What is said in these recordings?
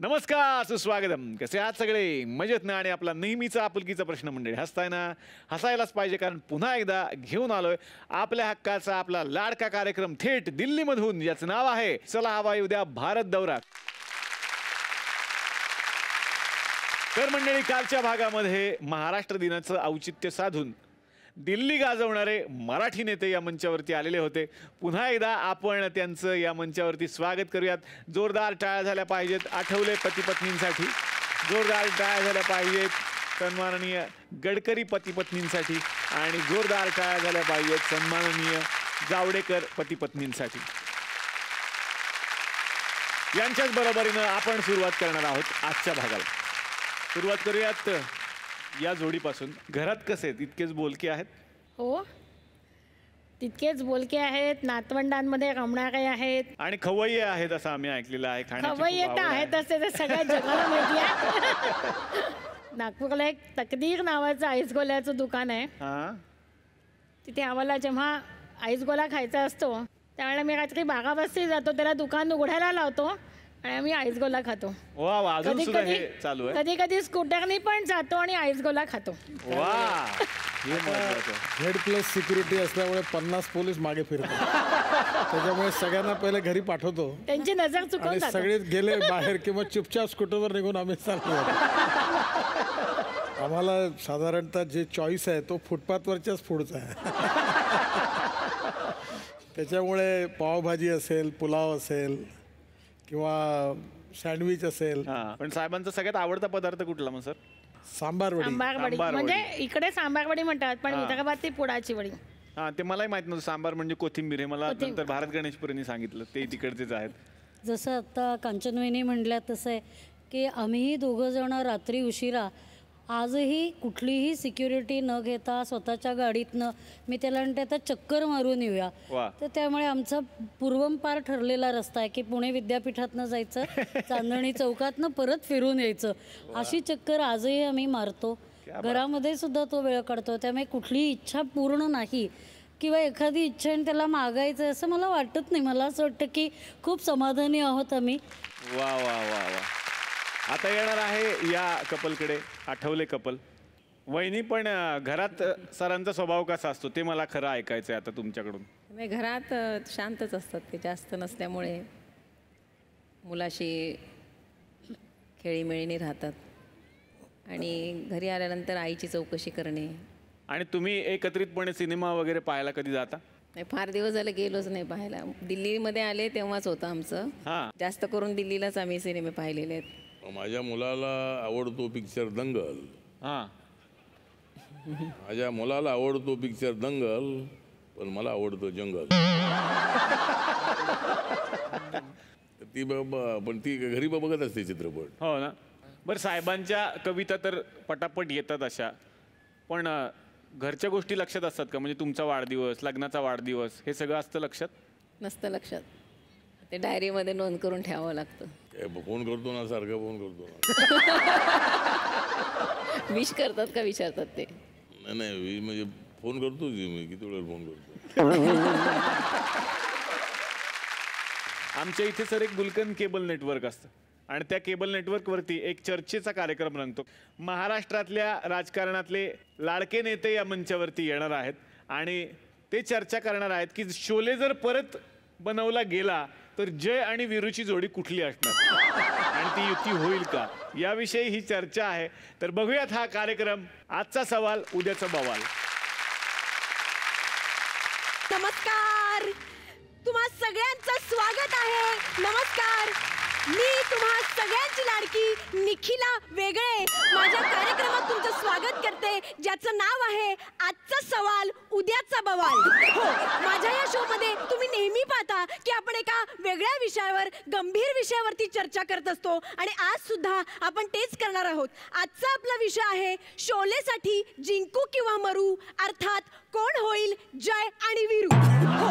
नमस्कार, सुस्वागतम. कसे आहात सगळे? मजेत ना? आणि आपला नेहमीचा आपुलकीचा प्रश्न मंडळी, हसताय ना? हसायलाच पाहिजे, कारण पुन्हा एकदा घेऊन आलोय आपल्या हक्काचा आपला लाडका कार्यक्रम थेट दिल्लीमधून, याचं नाव आहे चला हवा उद्या भारत दौरा. तर मंडळी, कालच्या भागामध्ये महाराष्ट्र दिनाचं औचित्य साधून दिल्ली गाजवणारे मराठी नेते या मंचावरती आलेले होते. पुन्हा एकदा आपण त्यांचं या मंचावरती स्वागत करूयात. जोरदार टाळ्या झाल्या पाहिजेत आठवले पती पत्नींसाठी, जोरदार टाळ्या झाल्या पाहिजेत सन्माननीय गडकरी पती पत्नींसाठी, आणि जोरदार टाळ्या झाल्या पाहिजेत सन्माननीय जावडेकर पती पत्नींसाठी. यांच्याच बरोबरीनं आपण सुरुवात करणार आहोत आजच्या भागाला. सुरुवात करूयात या जोडीपासून. घरात कसे आहेत? इतकेच बोलके आहेत? हो, तितकेच बोलके आहेत, नातवंडांमध्ये रमणारे आहेत आणि खवय्ये आहेत असं आम्ही ऐकलेलं आहे. खवय्ये तर आहेत असे तर सगळ्या जगाला माहिती आहे. नागपूरला एक तकदीर नावाचं आईसगोल्याचं दुकान आहे. तिथे आम्हाला जेव्हा आईसगोला खायचा असतो त्यावेळेला मी रात्री 12 वाजता जातो, त्याला दुकान उघडायला लावतो आणि आम्ही आईसगोला खातो. वा, अजून सुद्धा हे चालू आहे? कधी कधी स्कूटरनी पण जातो आणि आईसगोला खातो. वा, Z+ सिक्युरिटी असल्यामुळे 50 पोलीस मागे फिरतात. त्याच्यामुळे सगळ्यांना पहिले घरी पाठवतो, त्यांची नजर चुकून आणि जाते. सगळे गेले बाहेर किंवा चुपचाप स्कूटरवर निघून आम्ही चाललो. आम्हाला साधारणतः जे चॉईस आहे तो फुटपाथवरच्याच फूडचा आहे. त्याच्यामुळे पावभाजी असेल, पुलाव असेल किंवा सँडविच असेल. पण साहेबांचा सगळ्यात आवडता पदार्थ कुठला मग सर? सांबार वडी. म्हणजे इकडे सांबार वडी म्हणतात, पण विदर्भात ती पुडाची वडी. ते मलाही माहित नव्हतं. सांबार म्हणजे कोथिंबीर हे मला नंतर भारत गणेशपुरेंनी सांगितलं. ते तिकडचेच आहेत. जसं आता कांचनवहिनी म्हणल्या तसं आहे की आम्हीही दोघं जण रात्री उशिरा आजही कुठलीही सिक्युरिटी न घेता स्वतःच्या गाडीतनं मी त्याला म्हणते आता चक्कर मारून येऊया. तर त्यामुळे आमचा पूर्वंपार ठरलेला रस्ता आहे की पुणे विद्यापीठातनं जायचं, चांदणी चौकातनं परत फिरून यायचं. अशी चक्कर आजही आम्ही मारतो. घरामध्ये सुद्धा तो वेळ काढतो. त्यामुळे कुठलीही इच्छा पूर्ण नाही किंवा एखादी इच्छा आणि त्याला मागायचं असं मला वाटत नाही. मला असं वाटतं की खूप समाधानी आहोत आम्ही. वा वा वा वा. आता येणार आहे या कपलकडे, आठवले कपल. वहिनी, पण घरात सरांचा स्वभाव कसा असतो ते मला खरं ऐकायचं आहे आता तुमच्याकडून. घरात शांतच असतात ते, जास्त नसल्यामुळे मुलाशी खेळीमेळीने राहतात आणि घरी आल्यानंतर आईची चौकशी करणे. आणि तुम्ही एकत्रितपणे सिनेमा वगैरे पाहायला कधी जाता? नाही, फार दिवस झाले गेलोच नाही पाहायला. दिल्लीमध्ये आले तेव्हाच होतं आमचं. जास्त करून दिल्लीलाच आम्ही सिनेमे पाहिलेले आहेत. माझ्या मुलाला आवडतो पिक्चर दंगल. माझ्या मुलाला आवडतो पिक्चर दंगल, पण मला आवडतो जंगल. ती पण ती घरी बघत असते चित्रपट. हो ना. बरं, साहेबांच्या कविता तर पटापट येतात अशा, पण घरच्या गोष्टी लक्षात असतात का? म्हणजे तुमचा वाढदिवस, लग्नाचा वाढदिवस, हे सगळं असतं लक्षात? नसतं लक्षात. ते डायरीमध्ये नोंद करून ठेवावं लागतं. फोन करतो ना, सारखा फोन करतो ना. विश करतात का विचारतात ते? नाही, म्हणजे फोन करतो मी, किती वेळा फोन करतो. आमच्या इथे सर एक गुलकंद केबल नेटवर्क असतं, आणि त्या केबल नेटवर्कवरती एक चर्चेचा कार्यक्रम रंगतो. महाराष्ट्रातल्या राजकारणातले लाडके नेते या मंचावरती येणार आहेत आणि ते चर्चा करणार आहेत की शोले जर परत बनवला गेला तर जय आणि वीरूची जोडी कुठली असणार आणि ती युती होईल का, याविषयी ही चर्चा आहे. तर बघूयात हा कार्यक्रम. आजचा सवाल, उद्याचा बवाल. नमस्कार, तुम्हा सगळ्यांचं स्वागत आहे. नमस्कार, मी तुम्हा सगळ्यांची लाडकी निखिला वेगळे माझ्या कार्यक्रमात तुमचं स्वागत करते, ज्याचं नाव आहे आजचा सवाल उद्याचा बवाल. हो, माझ्या या शो मध्ये तुम्ही नेहमी पाहता की आपण एका वेगळ्या विषयावर, गंभीर विषयावरती चर्चा करत असतो, आणि आज सुद्धा आपण तेच करणार आहोत. आजचा आपला विषय आहे शोलेसाठी जिंकू किंवा मरू, अर्थात कोण होईल जय आणि वीरू. हो,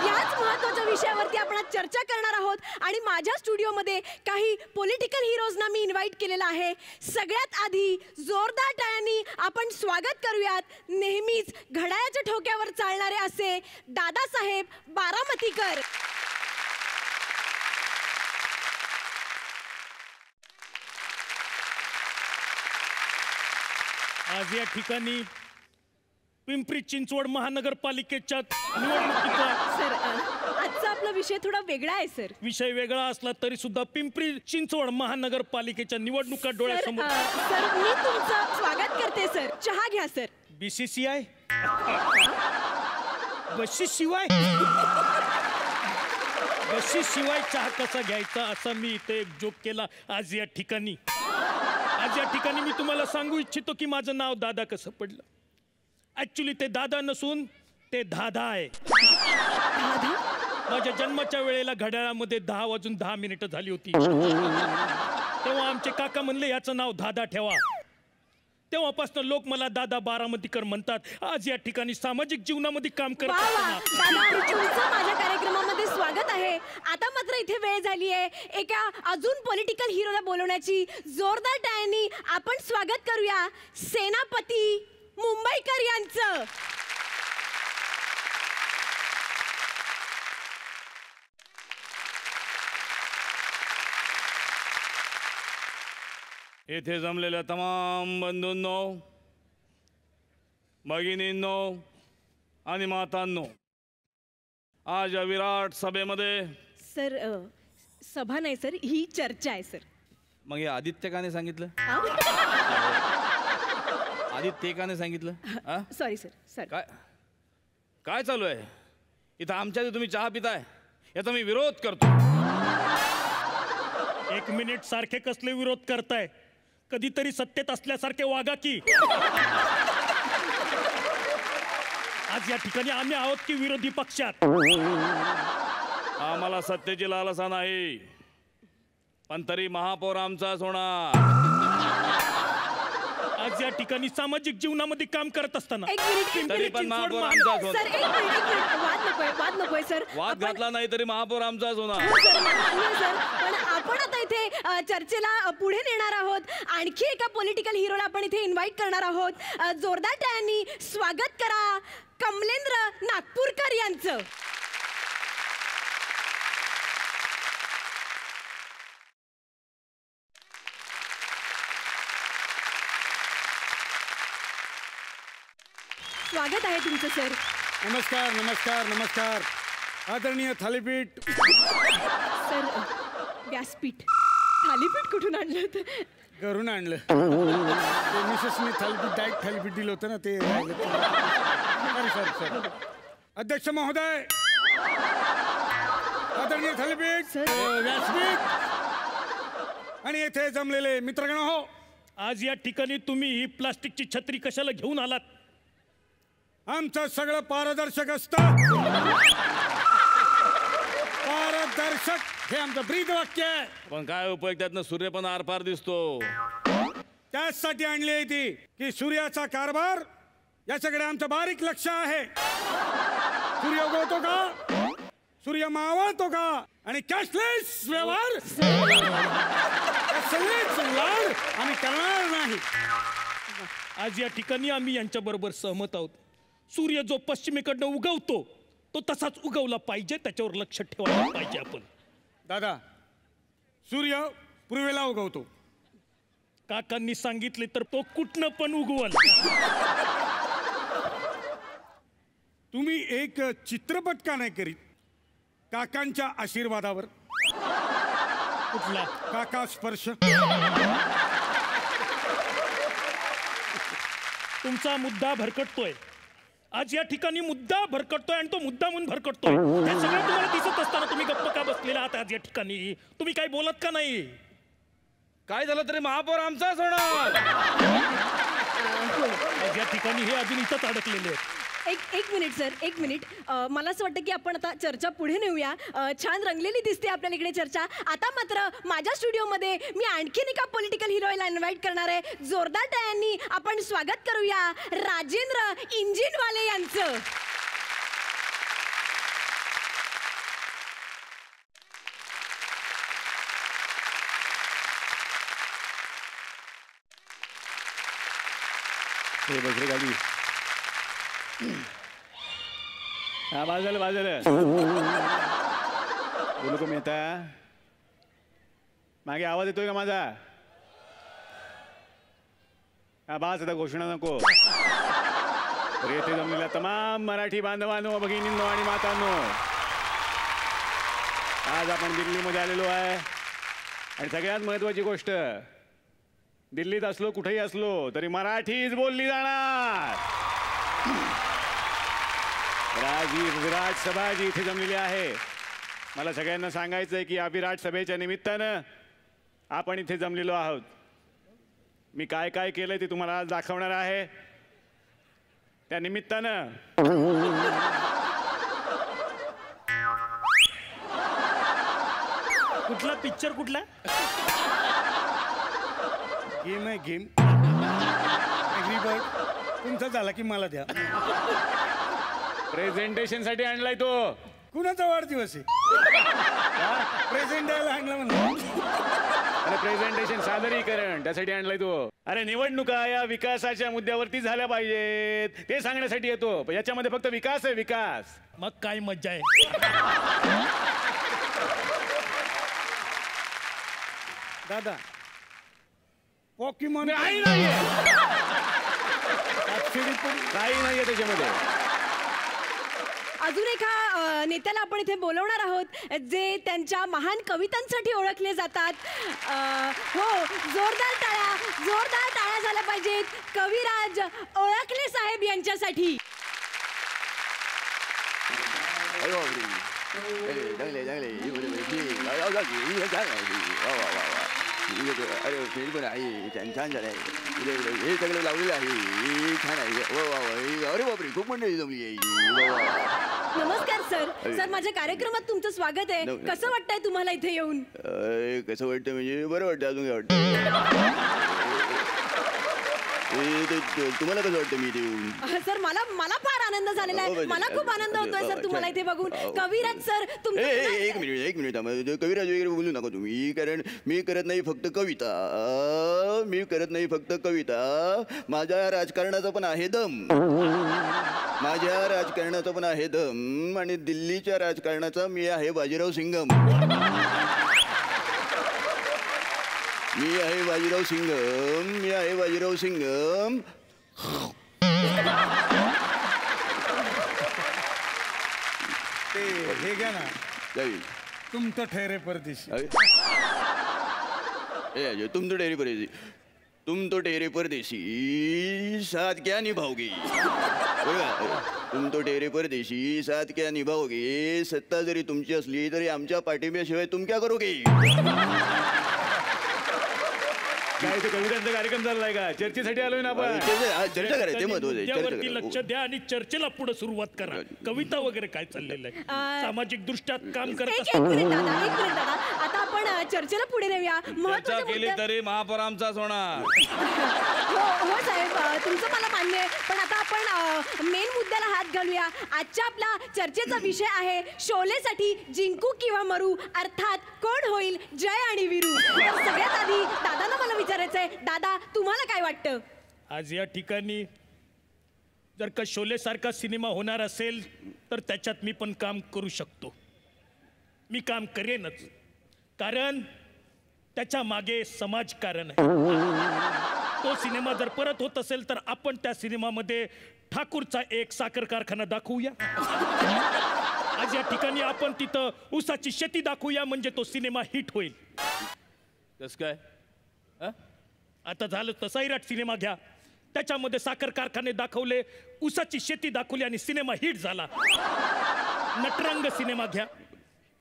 याच महत्त्वाच्या विषयावरती आपण आज चर्चा करणार आहोत. आणि माझ्या स्टुडिओमध्ये काही पॉलिटिकल हिरोजना मी इन्व्हाइट केलेला आहे. सगळ्यात आधी जोरदार टाळ्यांनी आपण स्वागत करूयात नेहमीच घड्याळाच्या ठोक्यावर चालणारे असे दादासाहेब बारामतीकर. आज या ठिकाणी पिंपरी चिंचवड महानगरपालिकेच्या निवडणुकीचा सर आजचा आपला विषय थोडा वेगळा आहे सर. विषय वेगळा असला तरी सुद्धा पिंपरी चिंचवड महानगरपालिकेच्या निवडणुका डोळ्यासमोर. सर मी तुमचं स्वागत करते सर. चहा घ्या सर. BCCI बशीशिवाय बशीशिवाय चहा कसा घ्यायचा असा मी इथे एक जोक केला आज या ठिकाणी. आज या ठिकाणी मी तुम्हाला सांगू इच्छितो की माझं नाव दादा कसं पडलं. ऍक्च्युली ते दादा नसून ते धाधा आहे. माझ्या जन्माच्या वेळेला घड्याळामध्ये 10:10 झाली होती. तेव्हा आमचे काका म्हणले याचं नाव दादा ठेवा. तेव्हापासून लोक मला दादा बारामतीकर म्हणतात. आज या ठिकाणी सामाजिक जीवनामध्ये काम करत तुमचं माझ्या कार्यक्रमामध्ये स्वागत आहे. आता मात्र इथे वेळ झाली आहे एका अजून पॉलिटिकल हिरोला बोलवण्याची. जोरदार टाळ्यांनी आपण स्वागत करूया सेनापती मुंबईकर यांचं. येथे जमलेल्या तमाम बंधूंनो, भगिनींनो आणि मातांनो, आज या विराट सभेमध्ये. सर सभा नाही सर, ही चर्चा आहे सर. मग हे आदित्य का नाही सांगितलं? आदित्य का नाही सांगितलं? Sorry sir. सर काय काय चालू आहे इथं? आमच्या तुम्ही चहा पिताय याचा मी विरोध करतो. 1 मिनिट, सारखे कसले विरोध करताय? कधीतरी सत्तेत असल्यासारखे वागा की. आज या ठिकाणी आम्ही आहोत की विरोधी पक्षात? आम्हाला सत्तेची लालसा नाही, पण तरी महापौर आमचाच होणार. आज या ठिकाणी सामाजिक जीवनामध्ये काम करत असताना एक मिनिट. तरी पण महापौर आमचाच होणार. सर एक मिनिट. वाद नकोय सर. वाद घातला नाही तरी महापौर आमचाच होणार. सर पण आपण आता इथे चर्चेला पुढे नेणार आहोत. आणखी एका पॉलिटिकल हिरोला आपण इथे इन्व्हाइट करणार आहोत. जोरदार टाळ्यांनी स्वागत करा कमलेंद्र नागपूरकर यांचं. स्वागत आहे तुमचं सर. नमस्कार नमस्कार नमस्कार. आदरणीय थालीपीठ. सर व्यासपीठ. थालीपीठ कुठून आणलं होतं? घरून आणलं. मिसेसनी थालीपीठ डायरेक्ट थालीपीठ दिलं होतं ना ते. सर सर अध्यक्ष महोदय, आदरणीय थालीपीठ, व्यासपीठ आणि येथे जमलेले मित्रगण हो, आज या ठिकाणी तुम्ही ही प्लास्टिकची छत्री कशाला घेऊन आलात? आमचं सगळं पारदर्शक असतं. पारदर्शक हे आमचं ब्रीद वाक्य आहे. पण काय उपयोग, त्यातनं सूर्य पण आरपार दिसतो. त्याचसाठी आणली आहे ती की सूर्याचा कारभार याच्याकडे आमचं बारीक लक्ष आहे. सूर्य उगवतो का, सूर्य मावळतो का, आणि कॅशलेस व्यवहार आम्ही करणार नाही. आज या ठिकाणी आम्ही यांच्या बरोबर सहमत आहोत. सूर्य जो पश्चिमेकडनं उगवतो तो तसाच उगवला पाहिजे, त्याच्यावर लक्ष ठेवायला पाहिजे आपण. दादा, सूर्य पूर्वेला उगवतो. काकांनी सांगितले तर तो कुठनं पण उगवल. तुम्ही एक चित्रपट का नाही करीत काकांच्या आशीर्वादावर? कुठला? काका स्पर्श. तुमचा मुद्दा भरकटतोय. आज या ठिकाणी मुद्दा भरकटतोय आणि तो मुद्दा म्हणून भरकटतोय. हे सगळं तुम्हाला दिसत असताना तुम्ही गप्प का बसलेला आहात? आज या ठिकाणी तुम्ही काही बोलत का नाही? काय झालं तरी महापौर आमचाच होणार. आज या ठिकाणी हे अजून इथंच अडकलेले आहेत. एक मिनिट सर, एक मिनिट. मला असं वाटतं की आपण आता चर्चा पुढे नेऊया. छान रंगलेली दिसते आपल्याला इकडे चर्चा. आता मात्र माझ्या स्टुडिओमध्ये मी आणखीन एका पॉलिटिकल हिरोला इन्व्हाइट करणार आहे. जोरदार टाळ्यांनी आपण स्वागत करूया राजेंद्र इंजिनवाले यांचं. बसरे गाडी. हा बाजूला बाजूला बोलू का मेहता? मागे आवाज येतोय का माझा? बास आता घोषणा नको. तर येथे जमलेल्या तमाम मराठी बांधवांनो, भगिनींनो आणि मातांनो, आज आपण दिल्लीमध्ये आलेलो आहे आणि सगळ्यात महत्वाची गोष्ट, दिल्लीत असलो कुठेही असलो तरी मराठीच बोलली जाणार. आज ही विराट सभा जी इथे जमलेली आहे, मला सगळ्यांना सांगायचं आहे की या विराट सभेच्या निमित्तानं आपण इथे जमलेलो आहोत. मी काय काय केलंय ते तुम्हाला आज दाखवणार आहे. त्या निमित्तानं कुठला पिक्चर कुठला? गेम आहे गेम. बर्ड तुमचा झाला की मला द्या. प्रेझेंटेशन साठी आणलाय तो. कुणाचा वाढदिवस आहे? प्रेझेंट द्यायला आणला म्हणून. अरे प्रेझेंटेशन, सादरीकरण, त्यासाठी आणलाय तो. अरे निवडणुका या विकासाच्या मुद्द्यावरती झाल्या पाहिजेत ते सांगण्यासाठी येतो. याच्यामध्ये फक्त विकास आहे, विकास. मग काय मज्जा आहे. दादा पॉकीमॉन काही नाहीये, काही नाहीये त्याच्यामध्ये. अजून एका नेत्याला आपण इथे बोलवणार आहोत जे त्यांच्या महान कवितांसाठी ओळखले जातात. हो, जोरदार टाळ्या झाल्या पाहिजेत कविराज ओळखले साहेब यांच्यासाठी. अरे फेरी पण आहे, छान छान झालं आहे. हे सगळं लावलेलं आहे, छान आहे. अरे बापरे, खूप मंडळी जमली आहे. नमस्कार सर. माझ्या कार्यक्रमात तुमचं स्वागत आहे. कसं वाटतंय तुम्हाला इथे येऊन? कसं वाटतं म्हणजे बरं वाटतं. अजून काय वाटतं? तुम्हाला कसं वाटतं मी इथे येऊन? सर मला फार आनंद झालेला आहे. मला खूप आनंद होतोय सर तुम्हाला इथे बघून. कविराज सर एक मिनिट कविराज वगैरे बोलू नका तुम्ही, कारण मी करत नाही फक्त कविता, माझ्या राजकारणाचा पण आहे दम. आणि दिल्लीच्या राजकारणाचा मी आहे बाजीराव सिंगम. मी आहे बाजीराव सिंगम. ते हे घ्या ना, तुम तो ठहरे परदेशी. तुम तो ठहरे परदेशी साथ क्या निभाओगे. तुम तो ठहरे परदेशी साथ क्या निभाओगे. सत्ता जरी तुमची असली तरी आमच्या पाठिंब्याशिवाय तुम क्या करोगे. काय ते कवितांचा कार्यक्रम चाललाय का? चर्चेसाठी आलोय ना आपण. चर्चा करायचं मुद्द्यावरती लक्ष द्या आणि चर्चेला पुढे सुरुवात करा. कविता वगैरे काय चाललेलं आहे? सामाजिक दृष्ट्या काम करत एक मिनिट दादा. आता आपण चर्चेला पुढे नेऊया. चर्चा केली तरी महापौर आमचाच होणार. हो साहेब, तुमचं मला मान्य आहे. पण आता आपण मेन मुद्द्याला हात घालूया. आजच्या आपला चर्चेचा विषय आहे शोलेसाठी जिंकू किंवा मरू, अर्थात कोण होईल जय आणि वीरू. तर सगळ्यात आधी दादांना मला विचारायचंय, दादा तुम्हाला काय वाटतं? आज या ठिकाणी जर का शोले सारखा सिनेमा होणार असेल तर त्याच्यात मी पण काम करू शकतो. मी काम करेनच, कारण त्याच्या मागे समाजकारण आहे. तो सिनेमा जर परत होत असेल तर आपण त्या सिनेमामध्ये ठाकूरचा एक साखर कारखाना दाखवूया. आज या ठिकाणी आपण तिथं ऊसाची शेती दाखवूया, म्हणजे तो सिनेमा हिट होईल. कसं काय? आता झालं तर सैराट सिनेमा घ्या, त्याच्यामध्ये साखर कारखाने दाखवले, ऊसाची शेती दाखवली आणि सिनेमा हिट झाला. नटरंग सिनेमा घ्या,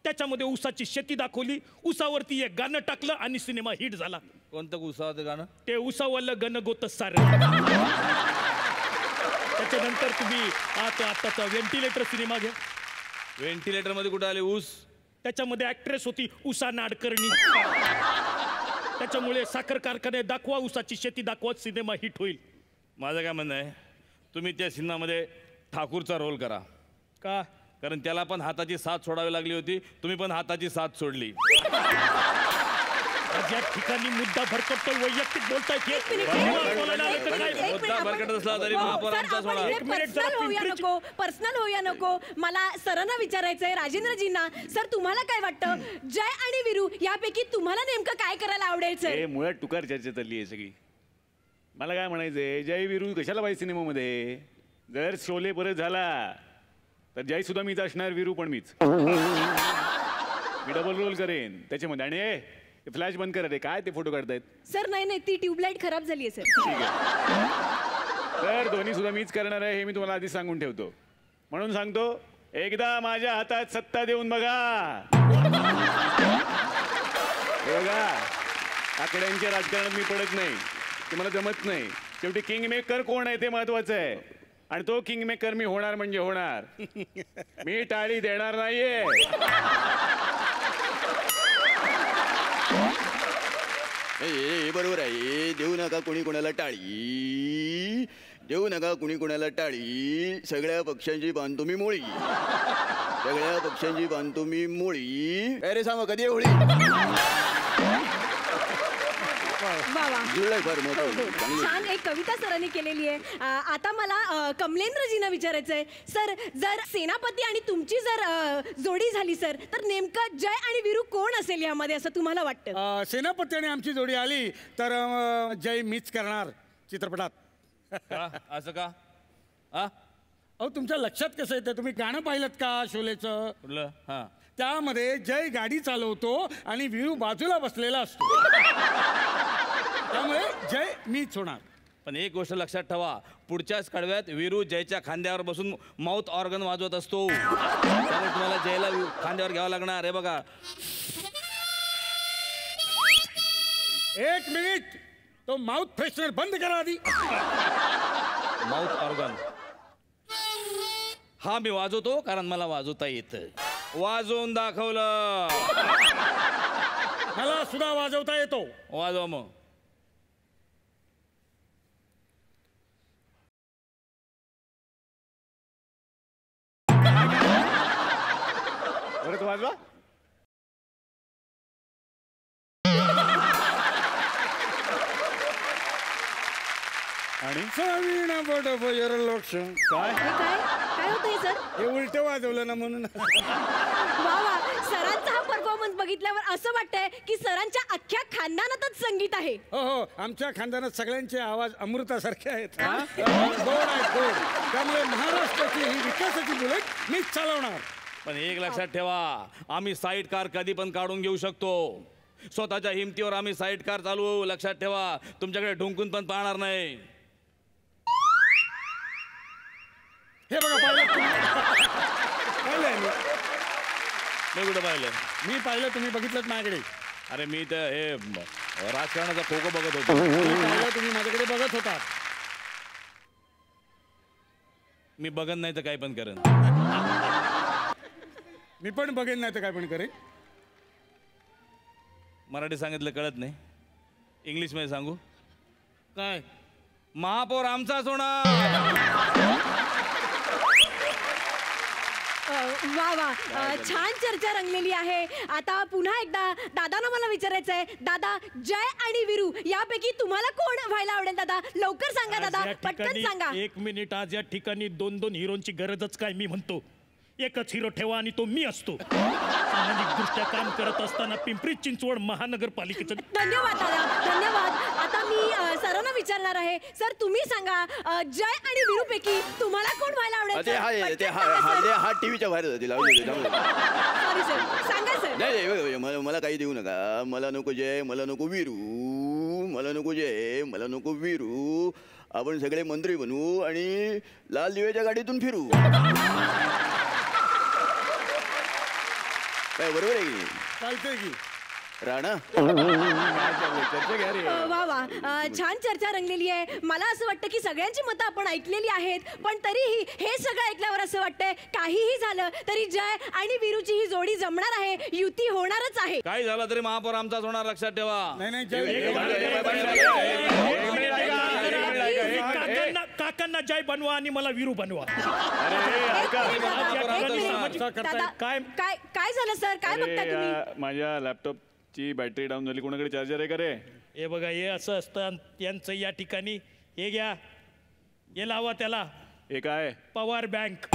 त्याच्यामध्ये ऊसाची शेती दाखवली, ऊसावरती एक गाणं टाकलं आणि सिनेमा हिट झाला. कोणतं ऊसाचं गाणं? ते ऊसावालं गण गोत सार. त्याच्यानंतर तुम्ही आताचा व्हेंटिलेटर सिनेमा घ्या. व्हेंटिलेटर मध्ये कुठे आले ऊस? त्याच्यामध्ये ऍक्ट्रेस होती उषा नाडकर्णी. त्याच्यामुळे साखर कारखाने दाखवा, ऊसाची शेती दाखवा, सिनेमा हिट होईल. माझं काय म्हणणं आहे, तुम्ही त्या सिनेमामध्ये ठाकूरचा रोल करा. का? कारण त्याला पण हाताची साथ सोडावी लागली होती, तुम्ही पण हाताची साथ सोडली. या ठिकाणी मुद्दा भरकटतो, वैयक्तिक बोलतायत. मुद्दा भरकटत असला तरी महापौर आमचाच होणार. पर्सनल होऊया नको. मला सरांना विचारायचंय, राजेंद्रजींना. सर तुम्हाला काय वाटतं, जय आणि वीरू यापैकी तुम्हाला नेमकं काय करायला आवडेल? सर मुळात टुकार चर्चा चालली आहे सगळी. मला काय म्हणायचंय, जय वीरू कशाला पाहिजे सिनेमामध्ये? जर शोले परत झाला तर जय सुद्धा मीच असणार, वीरू पण मीच. मी डबल रोल करेन त्याच्यामध्ये. आणि फ्लॅश बंद करा रे, काय ते फोटो काढतायत? सर नाही ती ट्यूबलाईट खराब झाली आहे सर. ठीक आहे. तर दोन्ही सुद्धा मीच करणार आहे हे मी तुम्हाला आधीच सांगून ठेवतो. म्हणून सांगतो, एकदा माझ्या हातात सत्ता देऊन बघा. बघा, आकड्यांच्या राजकारणात मी पडत नाही, ते मला जमत नाही. शेवटी किंग मेकर कोण आहे ते महत्वाचं आहे, आणि तो किंग मेकर मी होणार म्हणजे होणार. मी टाळी देणार नाहीये. हे बरोबर आहे. देऊ नका कोणी कोणाला टाळी, देऊ नका कुणी कोणाला टाळी. सगळ्या पक्षांची बांधतो मी मोळी, सगळ्या पक्षांची बांधतो मी मोळी. अरे सांगा कधी होळी? वा वा, जुळलाय फार हो, मोठं. हो. छान एक कविता सरांनी केलेली आहे. आता मला कमलेंद्रजींना विचारायचंय सर, जर सेनापती आणि तुमची जर जोडी झाली सर, तर नेमकं जय आणि वीरू कोण असेल यामध्ये असं तुम्हाला वाटतं? सेनापती आणि आमची जोडी आली तर जय मीच करणार चित्रपटात. का असं का? हा अहो तुमच्या लक्षात कसं येतं? तुम्ही गाणं पाहिलं का शोलेचं? कुठलं? हा, त्यामध्ये जय गाडी चालवतो आणि वीरू बाजूला बसलेला असतो. त्यामुळे जय मीच होणार. पण एक गोष्ट लक्षात ठेवा, पुढच्याच कडव्यात वीरू जयच्या खांद्यावर बसून माउथ ऑर्गन वाजवत असतो. त्यामुळे तुम्हाला जयला खांद्यावर घ्यावं लागणार. हे बघा, 1 मिनिट, तो माउथ फ्रेशनर बंद करा आधी. माउथ ऑर्गन हा मी वाजवतो कारण मला वाजवता येतं. वाजवून दाखवलं. मला सुद्धा वाजवता येतो. वाजवा मग. परत वाजवा. आणि लक्ष काय काय होतंय सर? हे उलट वाजवलं ना म्हणून. वा वा, सरांचा हा परफॉर्मन्स बघितल्यावर असं वाटतंय की सरांच्या अख्ख्या खानदानातच संगीत आहे. हो हो, आमच्या खानदानात सगळ्यांचे आवाज अमृतासारखे आहेत. गोड आहेत, गोड. त्यामुळे महाराष्ट्राची ही विकासाची बुलेट मीच चालवणार. पण एक लक्षात ठेवा, आम्ही साईड कार कधी पण काढून घेऊ शकतो. स्वतःच्या हिमतीवर आम्ही साईड कार चालवू. लक्षात ठेवा, तुमच्याकडे ढुंकून पण पाहणार नाही. हे बघा, पाहिलंय मी. मी कुठं पाहिलं? मी पाहिलं, तुम्ही बघितलं माझ्याकडे? अरे मी तर हे राजकारणाचा खो खो बघत होतो. मी पाहिलं, तुम्ही माझ्याकडे बघत होता. मी बघत नाही तर काय पण करेन. मी पण बघेन, नाही तर काय पण करेन. मराठी सांगितलं कळत नाही, इंग्लिश मध्ये सांगू काय? महापौर आमचाच होणार. वा वा, छान चर्चा रंगलेली आहे. आता पुन्हा एकदा दादांना मला विचारायचं आहे, दादा जय आणि वीरू यापैकी तुम्हाला कोण व्हायला आवडेल? दादा लवकर सांगा, दादा पटकन सांगा. 1 मिनिट, आज या ठिकाणी 2-2 हिरोंची गरजच काय? मी म्हणतो एकच हिरो ठेवा आणि तो मी असतो. सामाजिक दृष्ट्या काम करत असताना पिंपरी चिंचवड महानगरपालिकेचं. धन्यवाद दादा, धन्यवाद. आता मी सरांना विचारणार आहे. सर तुम्ही सांगा, जय आणि वीरू पैकी तुम्हाला कोण व्हायला आवडेल? हा टीव्हीच्या बाहेर सॉरी सर, सांगा सर. नाही, मला काही देऊ नका. मला नको जय, मला नको वीरू, मला नको जय, मला नको वीरू. आपण सगळे मंत्री बनवू आणि लाल दिव्याच्या गाडीतून फिरू. काय बरोबर आहे की? चालतंय की राणा? वा वा, छान चर्चा रंगलेली आहे. मला असं वाटतं की सगळ्यांची मतं आपण ऐकलेली आहेत, पण तरीही हे सगळं ऐकल्यावर असं वाटतंय काहीही झालं तरी जय आणि वीरूची ही जोडी जमणार आहे, युती होणारच आहे. काय झालं तरी महापौर आमचाच होणार. लक्षात ठेवा. नाही काकांना जय बनवा आणि मला वीरू बनवा. काय झालं सर? काय बघता तुम्ही? माझ्या लॅपटॉपची बॅटरी डाऊन झाली. कोणाकडे चार्जर आहे का रे? हे बघा, हे असं असतं यांचं या ठिकाणी. हे घ्या, हे लावा त्याला. हे काय? Power bank.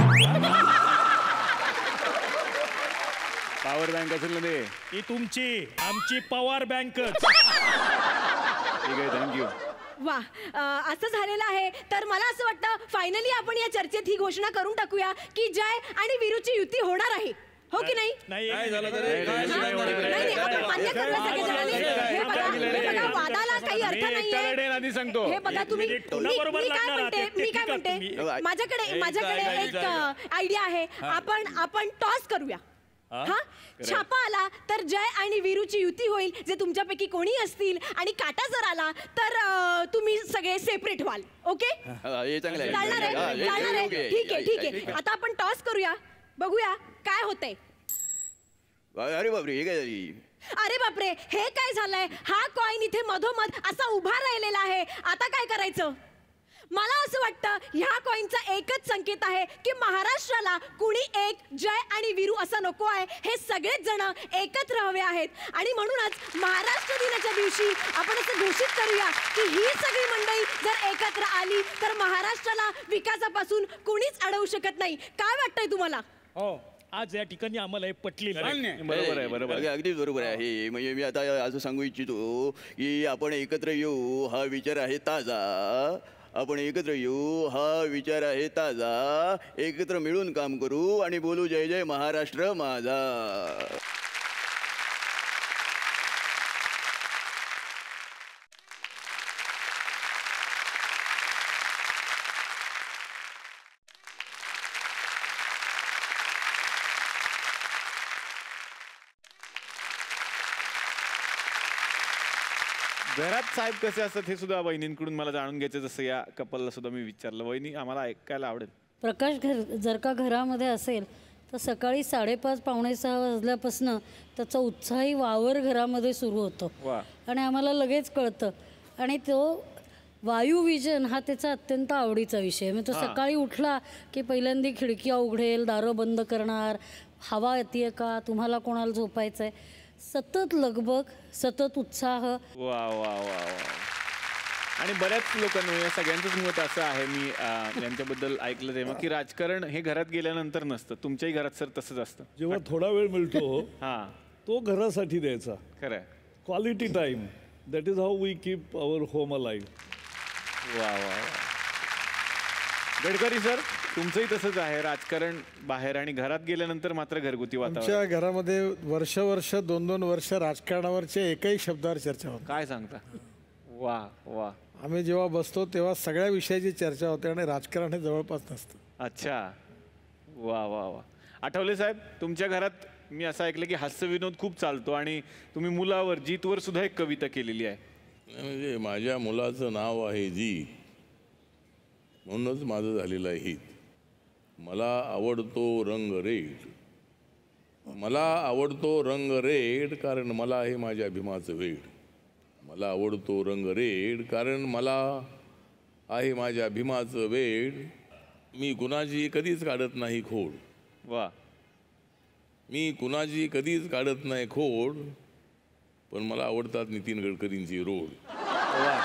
पॉवर बँक असेल ना ते? ही तुमची, आमची पॉवर बँकच. ठीक आहे, थँक्यू. वा असं झालेलं आहे तर मला असं वाटतं फायनली आपण या चर्चेत ही घोषणा करून टाकूया की जय आणि वीरूची युती होणार आहे. हो की नाही? नाही नाही, आपण मान्य करूया सगळेजणांनी. हे बघा, वादाला काही अर्थ नाहीये. सांगतो हे बघा तुम्ही, मी काय म्हणते माझ्याकडे एक आयडिया आहे. आपण टॉस करूया. हा छापा आला तर जय आणि वीरूची युती होईल जे तुमच्यापैकी कोणी असतील आणि काटा जर आला तर तुम्ही सगळे सेपरेट व्हाल. ओके चालणार आहे? ठीक आहे. आता आपण टॉस करूया, बघूया काय होतंय. अरे बापरे, हे काय झाली? अरे बापरे, हे काय झालंय? हा कॉइन इथे मधोमध असा उभा राहिलेला आहे. आता काय करायचं? मला असं वाटतं ह्या कॉइनचा एकच संकेत आहे की महाराष्ट्राला कुणी एक जय आणि वीरू असं नको आहे. हे सगळेच जण एकत्र हवे आहेत आणि म्हणूनच महाराष्ट्र दिनाच्या दिवशी आपण असं घोषित करूया की ही सगळी मंडळी जर एकत्र आली तर महाराष्ट्राला विकासापासून कुणीच अडवू शकत नाही. काय वाटतंय तुम्हाला? हो, आज या ठिकाणी आम्हाला हे पटलेलं आहे. बरोबर आहे. अगदी बरोबर आहे. म्हणजे मी आता असं सांगू इच्छितो की आपण एकत्र येऊ हा विचार आहे ताजा. आपण एकत्र येऊ हा विचार आहे ताजा. एकत्र मिळून काम करू आणि बोलू जय जय महाराष्ट्र माझा. घरात साहेब कसे असतात हे सुद्धा वहिनींकडून मला जाणून घ्यायचं. जसं या कपलला सुद्धा मी विचारलं. वहिनी, आम्हाला ऐकायला आवडेल. प्रकाश जर का घरामध्ये असेल तर सकाळी 5:30 पावणे 6 वाजल्यापासून त्याचा उत्साही वावर घरामध्ये सुरू होतो आणि आम्हाला लगेच कळतं. आणि तो वायुविजन हा त्याचा अत्यंत आवडीचा विषय. म्हणजे तो सकाळी उठला की पहिल्यांदा खिडकी उघडेल, दारं बंद करणार, हवा येते का, तुम्हाला कोणाला झोपायचं आहे, सतत लगबग, सतत उत्साह. वा वा वा वा. आणि बऱ्याच लोकांना सगळ्यांचंच मत असं आहे, मी यांच्याबद्दल ऐकलं तेव्हा, की राजकारण हे घरात गेल्यानंतर नसतं. तुमच्याही घरात सर तसंच असतं. जेव्हा थोडा वेळ मिळतो तो घरासाठी द्यायचा. खरं, quality time. That is how we keep our home alive. वा वा. गडकरी सर, तुमचंही तसंच आहे. राजकारण बाहेर आणि घरात गेल्यानंतर मात्र घरगुती वातावरण. आमच्या घरामध्ये वर्ष 2-2 वर्ष राजकारणावरच्या एकही शब्दावर चर्चा होते. काय सांगता? वा वा. आम्ही जेव्हा बसतो तेव्हा सगळ्या विषयाची चर्चा होते आणि राजकारण हे जवळपास नसतं. अच्छा. वा वा वा. आठवले साहेब, तुमच्या घरात मी असं ऐकलं की हास्यविनोद खूप चालतो आणि तुम्ही मुलावर, जीतवर सुद्धा एक कविता केलेली आहे. म्हणजे माझ्या मुलाचं नाव आहे जी, म्हणूनच माझं झालेलं आहे हित. मला आवडतो रंग रेड, मला आवडतो रंग रेड कारण मला आहे माझ्या भीमाचं वेड. मला आवडतो रंग रेड कारण मला आहे माझ्या भीमाचं वेड. मी कुणाची कधीच काढत नाही खोड. वा. मी कुणाची कधीच काढत नाही खोड, पण मला आवडतात नितीन गडकरींची रोड. वा.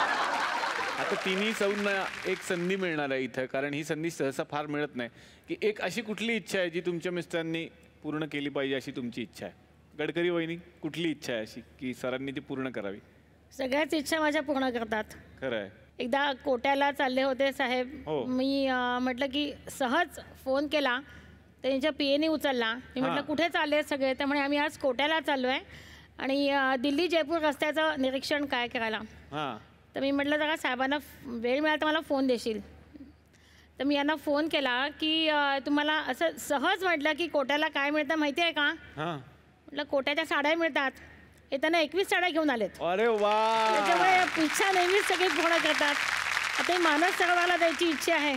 आता तिन्ही सौंना एक संधी मिळणार आहे इथं, कारण ही संधी सहसा फार मिळत नाही. की एक अशी कुठली इच्छा आहे जी तुमच्या मिस्टरांनी पूर्ण केली पाहिजे अशी तुमची इच्छा आहे? गडकरी वहिनी, कुठली इच्छा आहे अशी की सरांनी ती पूर्ण करावी? सगळ्याच इच्छा माझ्या पूर्ण करतात. खरं आहे. एकदा कोट्याला चालले होते साहेब. मी म्हटलं की सहज फोन केला, त्यांच्या पीएने उचलला. मी म्हटलं कुठे चालले सगळे? त्यामुळे आम्ही आज कोट्याला चाललो आहे आणि दिल्ली जयपूर रस्त्याचं निरीक्षण काय करायला. तर मी म्हटलं जरा साहेबांना वेळ मिळाला तर मला फोन देशील. तर मी यांना फोन केला की तुम्हाला असं सहज म्हटलं की कोट्याला काय मिळतं माहिती आहे का? म्हटलं कोट्याच्या साड्या मिळतात. येताना 21 साड्या घेऊन आलेत. अरे वा. त्याच्यामुळे इच्छा नेहमीच सगळी पूर्ण करतात. आता मानस सरोवराला जायची इच्छा आहे.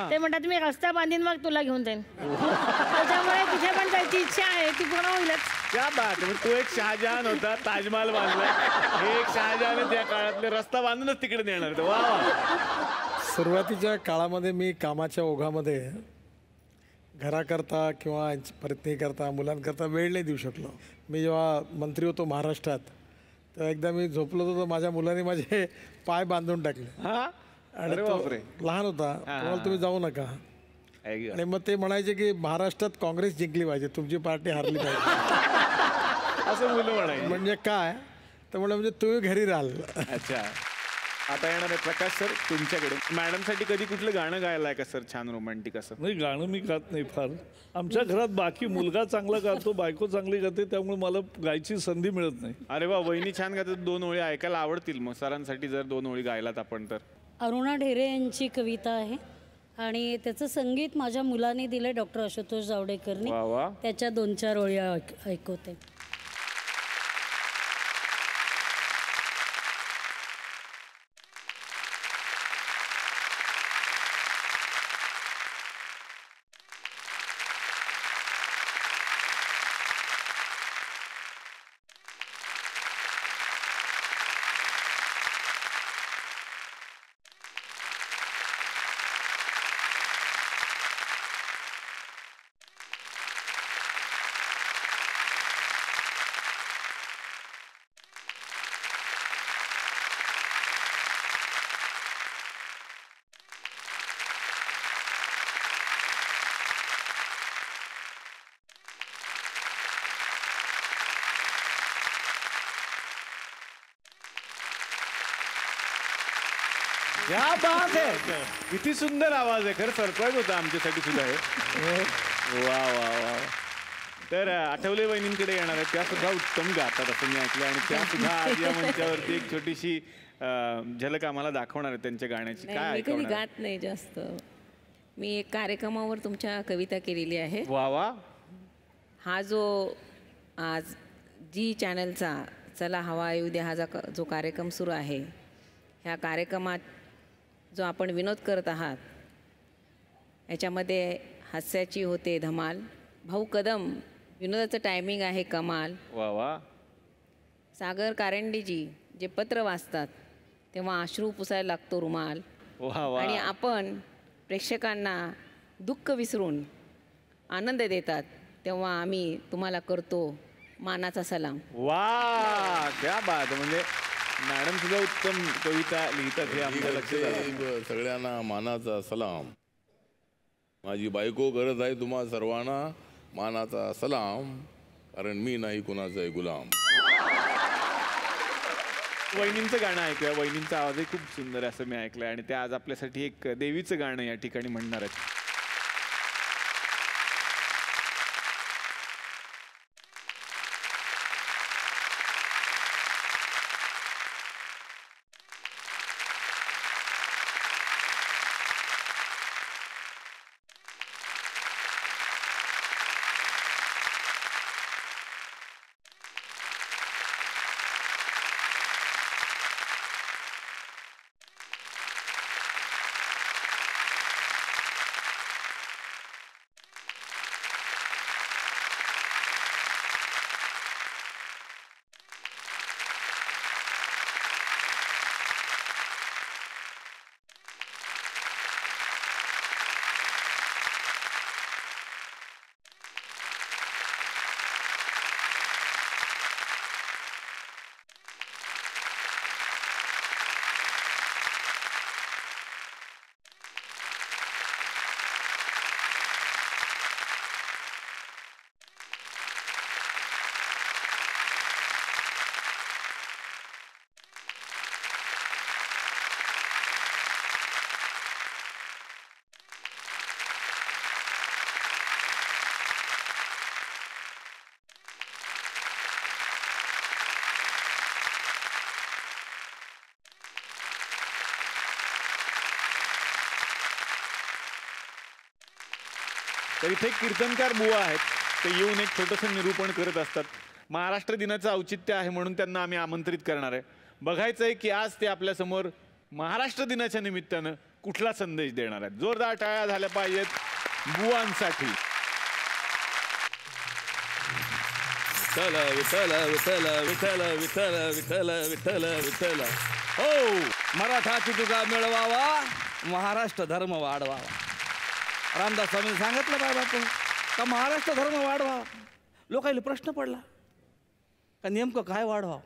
ते म्हणतात मी रस्ता बांधीन मग तुला घेऊन जाईन. त्याच्यामुळे तिथे पण जायची इच्छा आहे, ती पूर्ण होईलच. क्या बात. तो एक शहाजहान होता, ताजमहाल बांधला. हे एक शहाजहान त्या काळातले रस्ता बांधूनच तिकडे देणार. वा वा. सुरुवातीच्या काळामध्ये मी कामाच्या ओघामध्ये घराकरता किंवा पत्नीकरता मुलांकरता वेळ नाही देऊ शकलो. मी जेव्हा मंत्री होतो महाराष्ट्रात तर एकदा मी झोपलो होतो तर माझ्या मुलांनी माझे पाय बांधून टाकले. आणि तो लहान होता. तुम्हाला तुम्ही जाऊ नका. आणि मग ते म्हणायचे की महाराष्ट्रात काँग्रेस जिंकली पाहिजे, तुमची पार्टी हारली पाहिजे असं मुलं म्हणायचे. म्हणजे काय तर म्हणजे तुम्ही घरी राहाल. अच्छा. आता येणार आहे प्रकाश सर तुमच्याकडे. मॅडमसाठी कधी कुठलं गाणं गायला आहे का सर छान रोमॅन्टिक असं? नाही, गाणं मी गात नाही फार. आमच्या घरात बाकी मुलगा चांगला गातो, बायको चांगली गाते, त्यामुळे मला गायची संधी मिळत नाही. अरे वा, वहिनी छान गातात. 2 ओळी ऐकायला आवडतील मग सरांसाठी जर 2 ओळी गायलात आपण तर. अरुणा ढेरे यांची कविता आहे आणि त्याचं संगीत माझ्या मुलाने दिले, डॉक्टर आशुतोष जावडेकरनी. वा वा. त्याच्या 2-4 ओळी ऐकवते. क्या बात आहे, किती सुंदर आवाज आहे. खरं सरप्राईज होता आमच्यासाठी सुद्धा हे. वा वा वा. तर आठवले वहिनींकडे येणार आहे, त्या सुद्धा उत्तम गातात असं मी ऐकलं आणि त्या सुद्धा आज या मंचावरती एक छोटीशी झलक आम्हाला दाखवणार आहे त्यांच्या गाण्याची. काय मी कधी ऐकवणार? गात नाही जास्त. मी एक कार्यक्रमावर तुमच्या कविता केलेली आहे. वा वा. हा जो आज जी चॅनलचा चला हवा येऊ दे हा जो कार्यक्रम सुरू आहे, ह्या कार्यक्रमात जो आपण विनोद करत आहात याच्यामध्ये हास्याची होते धमाल. भाऊ कदम विनोदाचं टायमिंग आहे कमाल. वा वा. सागर कारंडीजी जे पत्र वाचतात तेव्हा अश्रू पुसायला लागतो रुमाल. वा वा. आणि आपण प्रेक्षकांना दुःख विसरून आनंद देतात तेव्हा आम्ही तुम्हाला करतो मानाचा सलाम. वा, क्या बात. म्हणजे मॅडम सुद्धा उत्तम कविता लिहितात हे आमच्या लक्षात आलं. सगळ्यांना मानाचा सलाम. माझी बायको करत आहे तुम्हा सर्वांना मानाचा सलाम, कारण मी नाही कुणाचा गुलाम. वहिनींचं गाणं ऐकूया. वहिनींचा आवाजही खूप सुंदर आहे असं मी ऐकलंय आणि ते आज आपल्यासाठी एक देवीचं गाणं या ठिकाणी म्हणणार आहेत. तर इथे कीर्तनकार बुवा आहेत, ते येऊन एक छोटंसं निरूपण करत असतात. महाराष्ट्र दिनाचं औचित्य आहे म्हणून त्यांना आम्ही आमंत्रित करणार आहे. बघायचं आहे की आज ते आपल्यासमोर महाराष्ट्र दिनाच्या निमित्तानं कुठला संदेश देणार आहेत. जोरदार टाळ्या झाल्या पाहिजेत बुवांसाठी. विठ्ठल विठ्ठल विठ्ठल विठ्ठल विठ्ठल विठ्ठल विठ्ठल विठ्ठल. हो, मराठाची तुका मिळवावा, महाराष्ट्र धर्म वाढवावा. रामदास स्वामींनी सांगितलं बाय बापू का महाराष्ट्र धर्म वाढवा. लोकांना प्रश्न पडला का नेमकं काय वाढवा,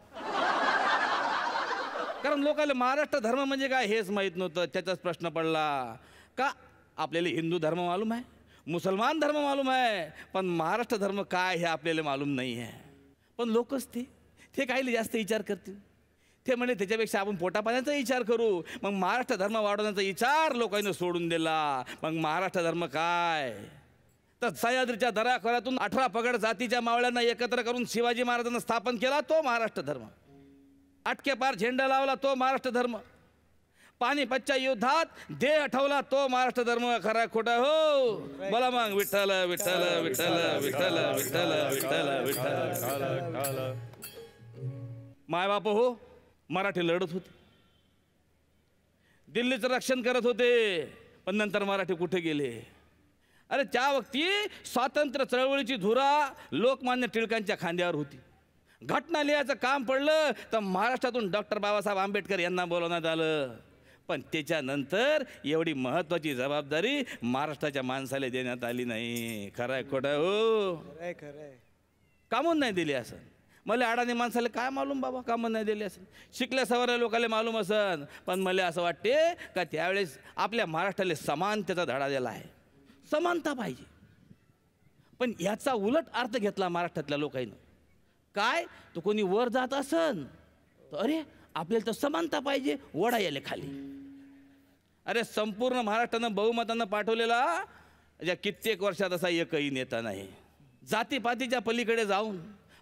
कारण लोकांना महाराष्ट्र धर्म म्हणजे काय हेच माहीत नव्हतं. त्याचाच प्रश्न पडला का आपल्याला हिंदू धर्म मालूम आहे, मुसलमान धर्म मालूम आहे, पण महाराष्ट्र धर्म काय हे आपल्याला मालूम नाही आहे. पण लोकच ते काहीले जास्त विचार करतील, ते म्हणे त्याच्यापेक्षा आपण पोटापाण्याचा विचार करू. मग महाराष्ट्र धर्म वाढवण्याचा विचार लोकांनी सोडून दिला. मग महाराष्ट्र धर्म काय तर सह्याद्रीच्या दऱ्याखोऱ्यातून 18 पगड जातीच्या मावळ्यांना एकत्र करून शिवाजी महाराजांना स्थापन केला तो महाराष्ट्र धर्म. अटके पार झेंडा लावला तो महाराष्ट्र धर्म. पानिपतच्या युद्धात देह हटवला तो महाराष्ट्र धर्म. खरा खोटा हो बोला मग. विठ्ठल विठ्ठल विठ्ठल विठ्ठल विठ्ठल विठ्ठल विठ्ठल. मायबाप हो मराठी लढत होते, दिल्लीचं रक्षण करत होते, पण नंतर मराठी कुठे गेले? अरे त्या वक्ती स्वातंत्र्य चळवळीची धुरा लोकमान्य टिळकांच्या खांद्यावर होती. घटना लिहायचं काम पडलं तर महाराष्ट्रातून डॉक्टर बाबासाहेब आंबेडकर यांना बोलवण्यात आलं. पण त्याच्यानंतर एवढी महत्वाची जबाबदारी महाराष्ट्राच्या माणसाला देण्यात आली नाही. खरंय खोटं हो? खरंय. कामून नाही दिली असं. मला अडाणी माणसाला काय मालूम बाबा कामं नाही दिली असेल. शिकल्या सवरल्या लोकांना मालूम असन. पण मला असं वाटते का त्यावेळेस आपल्या महाराष्ट्राला समानतेचा धडा दिला आहे. समानता पाहिजे. पण याचा उलट अर्थ घेतला महाराष्ट्रातल्या लोकांनी. काय तो कोणी वर जात असन तर अरे आपल्याला तर समानता पाहिजे, ओढा यायला खाली. अरे संपूर्ण महाराष्ट्रानं बहुमतानं पाठवलेला ज्या कित्येक वर्षात असा एकही नेता नाही. जातीपातीच्या पलीकडे जाऊन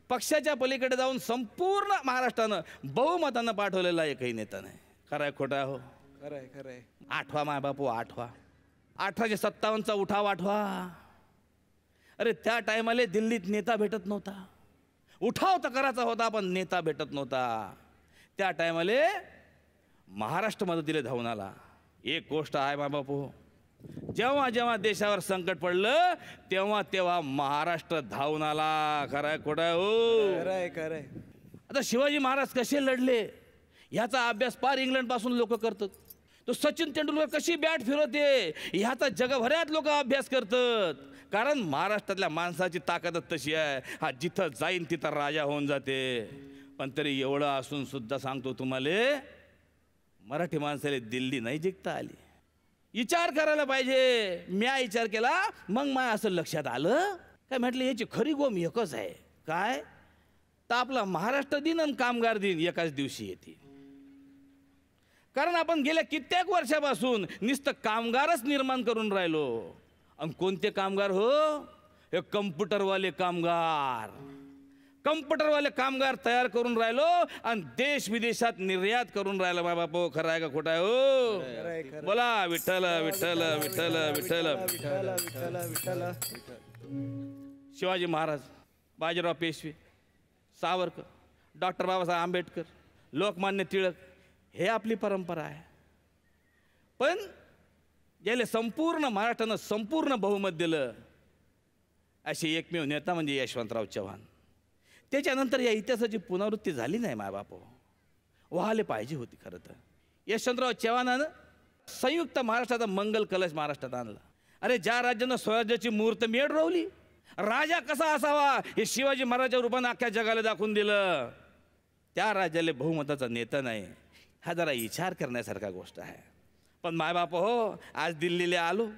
पक्षाच्या पलीकडे जाऊन संपूर्ण महाराष्ट्रानं बहुमतानं पाठवलेला एकही नेता नाही. खराय खोटा हो? खरंय खरंय. आठवा मायबापू आठवा. 1857चा उठाव आठवा. अरे त्या टायमाला दिल्लीत नेता भेटत नव्हता. उठाव तर करायचा होता पण नेता भेटत नव्हता. त्या टायमाले महाराष्ट्र मदतीला धावून आला. एक गोष्ट आहे बाबापू, जेव्हा जेव्हा देशावर संकट पडलं तेव्हा तेव्हा महाराष्ट्र धावून आला. खरंय खोटं हो? खरंय खरंय. आता शिवाजी महाराज कसे लढले ह्याचा अभ्यास पार इंग्लंड पासून लोक करतात. तो सचिन तेंडुलकर कशी बॅट फिरवते ह्याचा जगभरात लोक अभ्यास करतात. कारण महाराष्ट्रातल्या माणसाची ताकदच तशी आहे. हा जिथं जाईन तिथं राजा होऊन जाते. पण तरी एवढं असून सुद्धा सांगतो तुम्हाला मराठी माणसाला दिल्ली नाही जिंकता आली. विचार करायला पाहिजे. म्या विचार केला मग मला असं लक्षात आलं काय म्हटलं याची खरी गोम एकच आहे. काय तर आपला महाराष्ट्र दिन आणि कामगार दिन एकाच दिवशी येते. कारण आपण गेल्या कित्येक वर्षापासून नुसतं कामगारच निर्माण करून राहिलो. आणि कोणते कामगार हो? हे कम्प्युटरवाले कामगार. कम्प्युटरवाले कामगार तयार करून राहिलो आणि देश विदेशात निर्यात करून राहिलो. बाबा पो खरं आहे का खोटं आहे हो? बोला विठ्ठल विठ्ठल विठ्ठल विठ्ठल विठ्ठल विठ्ठल. शिवाजी महाराज, बाजीराव पेशवे, सावरकर, डॉक्टर बाबासाहेब आंबेडकर, लोकमान्य टिळक हे आपली परंपरा आहे. पण गेले संपूर्ण महाराष्ट्रानं संपूर्ण बहुमत दिलं असे एकमेव नेता म्हणजे यशवंतराव चव्हाण. त्याच्यानंतर या इतिहासाची पुनरावृत्ती झाली नाही मायबाप. व्हायला पाहिजे होती खरं तर. यशवंतराव चव्हाणानं संयुक्त महाराष्ट्राचा मंगल कलश महाराष्ट्रात आणला. अरे ज्या राज्यानं स्वराज्याची मूर्त मेढ रोवली, राजा कसा असावा हे शिवाजी महाराजांच्या रूपानं अख्ख्या जगाला दाखवून दिलं. त्या राज्याला बहुमताचा नेता नाही. हा जरा विचार करण्यासारखा गोष्ट आहे. पण मायबाप हो आज दिल्लीला आलो.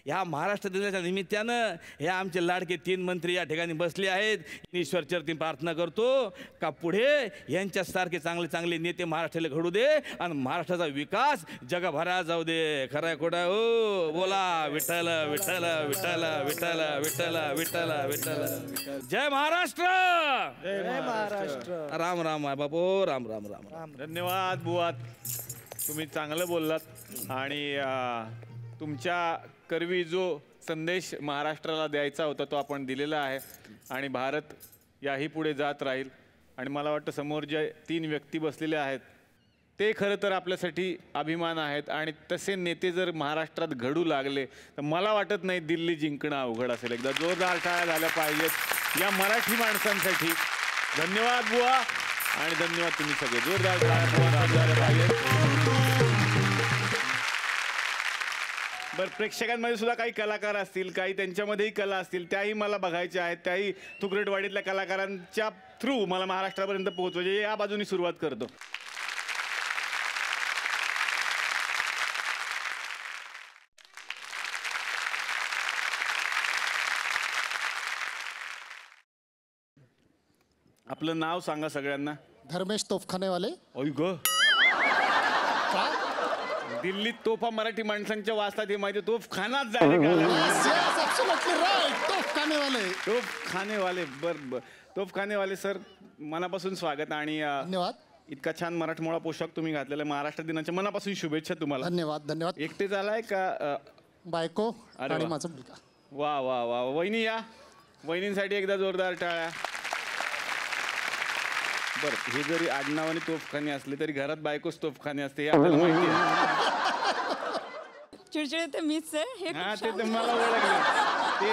ह्या महाराष्ट्र दिनाच्या निमित्तानं हे आमचे लाडके 3 मंत्री या ठिकाणी बसले आहेत. ईश्वरचरती प्रार्थना करतो का पुढे यांच्यासारखे चांगले चांगले नेते महाराष्ट्राला घडू दे आणि महाराष्ट्राचा विकास जगभरात जाऊ दे. खरं खोटं हो? बोला विठ्ठल विठ्ठल विठ्ठल विठ्ठल विठ्ठल विठ्ठल विठ्ठल. जय महाराष्ट्र. जय महाराष्ट्र. राम राम आहे बापू. राम राम राम राम. धन्यवाद बुवा, तुम्ही चांगलं बोललात. आणि तुमच्या करवी जो संदेश महाराष्ट्राला द्यायचा होता तो आपण दिलेला आहे. आणि भारत याही पुढे जात राहील. आणि मला वाटतं समोर जे 3 व्यक्ती बसलेले आहेत ते खरं तर आपल्यासाठी अभिमान आहेत. आणि तसे नेते जर महाराष्ट्रात घडू लागले तर मला वाटत नाही दिल्ली जिंकणं अवघड असेल. एकदा जोरदार टाळ्या झाल्या पाहिजेत या मराठी माणसांसाठी. धन्यवाद बुवा आणि धन्यवाद तुम्ही सगळे. जोरदार टाळ्या झाल्या पाहिजेत. बरं, प्रेक्षकांमध्ये सुद्धा काही कलाकार असतील, काही त्यांच्यामध्येही कला असतील, त्याही मला बघायच्या आहेत. त्याही तुकरटवाडीतल्या कलाकारांच्या थ्रू मला महाराष्ट्रापर्यंत पोहोचवायचे. या बाजूनी सुरुवात करतो. आपलं नाव सांगा सगळ्यांना. धर्मेश तोफखानेवाले. ओय ग दिल्लीत तोफा मराठी माणसांच्या वाचतात हे माहिती. तोफखानाच तोफखानेवाले बर तोफखानेवाले सर मनापासून स्वागत आणि धन्यवाद. इतका छान मराठमोळा पोशाख तुम्ही घातलेला आहे. महाराष्ट्र दिनाच्या मनापासून शुभेच्छा तुम्हाला. धन्यवाद. एकटेच आलाय का बायको आणि माझा मुलगा. वा वा वा वहिनी या वहिनींसाठी एकदा जोरदार टाळ्या. बरं हे जरी आडनावाने तोफखाने असले तरी घरात बायकोच तोफखाने असते हे आपल्याला माहिती आहे. चिडचिड ते मीच आहे. हा ते तर मला ओळखलं. ते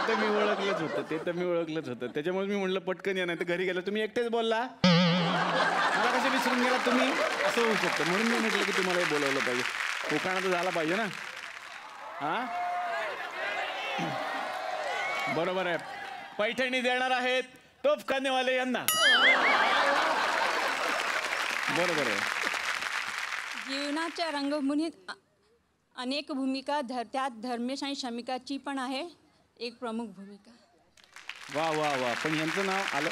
तर मी ओळखलंच होतं. त्याच्यामुळे मी म्हणलं पटकन या नाही तर घरी गेलं तुम्ही एकटेच बोलला मला कसे विसरून गेला तुम्ही असं होऊ शकतं. म्हणून मी म्हटलं की तुम्हाला बोलावलं पाहिजे. कोकणात तर झाला पाहिजे ना. हा बरोबर आहे. पैठणी देणार आहेत तोफखानेवाले यांना. बरोबर आहे. जीवनाच्या रंगभूमीत अनेक भूमिका त्यात धर्मेश आणि शमिकाची पण आहे एक प्रमुख भूमिका. वा वा वा पण यांचं नाव आलं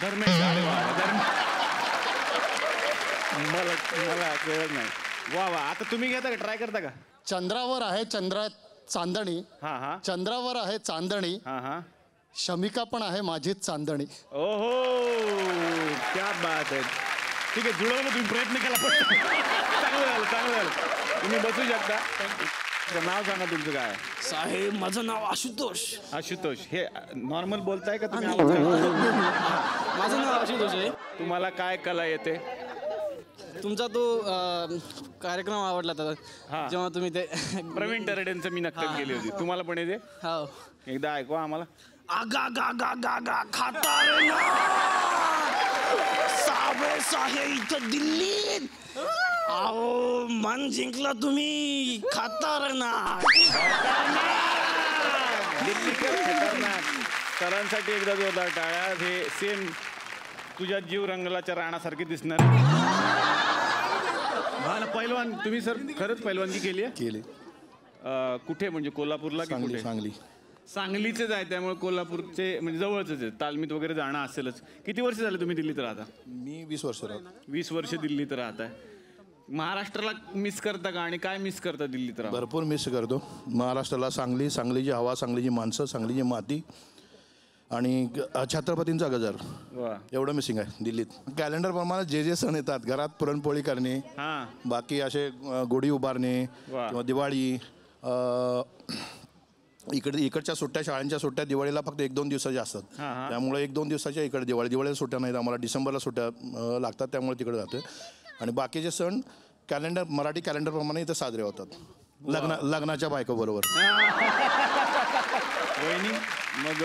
धर्मेश. अरे वा मला कळत नाही. वा वा आता तुम्ही घेता का ट्राय करता का. चंद्रावर आहे चांदणी. हा चंद्रावर आहे चांदणी. हा शमिका पण आहे माझीच चांदणी. ओहो क्या बात आहे. ठीक आहे जुळवलं तुम्ही प्रयत्न केला पण चांगलं झालं. तुम्ही बसू शकता. नाव सांगा तुमचं काय. साहेब माझं नाव आशुतोष. हे नॉर्मल बोलताय का तुम्ही. माझं नाव आशुतोष आहे. तुम्हाला काय कला येते. तुमचा तो कार्यक्रम आवडला होता जेव्हा तुम्ही ते प्रवीण तरडेंचं मी नक्कल केली होती. तुम्हाला पण येते. हो एकदा ऐकवा आम्हाला. आगा गा गा गा गा खाता आहे इथं दिल्लीत. अहो मन जिंकला तुम्ही. खतरनाक सरांसाठी एकदा जोरदार टाळ्या. हे सेम तुझ्या जीव रंगलाच्या राणासारखे दिसणार. हा ना पैलवान तुम्ही सर खरंच पैलवानगी केली आहे. कुठे म्हणजे कोल्हापूरला की कुठे. सांगलीचेच आहे त्यामुळे कोल्हापूरचे म्हणजे जवळच आहे. तालमीत वगैरे जाणं असेलच. किती वर्ष झाले तुम्ही दिल्लीत राहता. मी 20 वर्ष राहतो. 20 वर्ष दिल्लीत राहताय. महाराष्ट्राला मिस करता का आणि काय मिस करता दिल्लीत राहून. भरपूर मिस करतो महाराष्ट्राला. सांगलीची हवा, सांगलीची माणसं, सांगलीची माती आणि छत्रपतींचा गजर एवढं मिसिंग आहे दिल्लीत. कॅलेंडर प्रमाणे जे सण येतात घरात पुरणपोळी करणे, बाकी असे गुढी उभारणे किंवा दिवाळी, इकडच्या सुट्ट्या शाळांच्या सुट्ट्या दिवाळीला फक्त 1-2 दिवसाच्या असतात. त्यामुळे 1-2 दिवसाच्या इकडे दिवाळीला सुट्ट्या नाहीत आम्हाला. डिसेंबरला सुट्ट्या लागतात त्यामुळे तिकडे जाते. आणि बाकीचे सण मराठी कॅलेंडर प्रमाणे इथं साजरे होतात. लग्नाच्या बायकोबरोबर. वहिनी मग